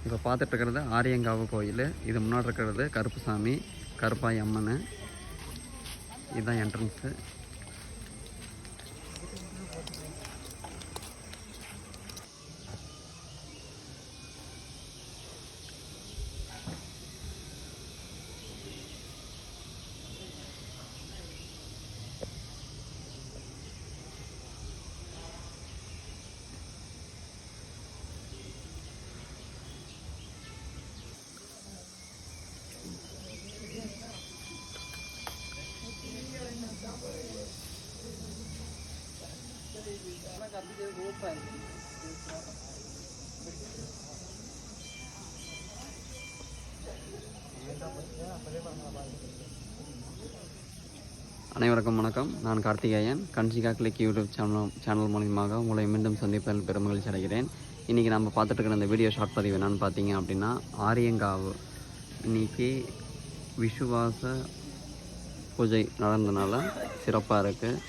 இப்போ பார்த்துட்டு இருக்கிறது ஆரியங்காவு கோயில். இது முன்னாடி இருக்கிறது கருப்புசாமி, கருப்பாய் அம்மன். இதுதான் என்ட்ரன்ஸு. அனைவருக்கும் வணக்கம். நான் கார்த்திகேயன். கன்சிகா கிளிக் யூடியூப் சேனல் மூலியமாக உங்களை மீண்டும் சந்திப்பதில் பெருமகிழ்ச்சி அடைகிறேன். இன்றைக்கி நம்ம பார்த்துட்டு இருக்கிற இந்த வீடியோ ஷார்ட் பதிவு என்னென்னு பார்த்தீங்க அப்படின்னா, ஆரியங்காவு இன்றைக்கி விஷுவாச பூஜை நடந்ததுனால சிறப்பாக இருக்குது.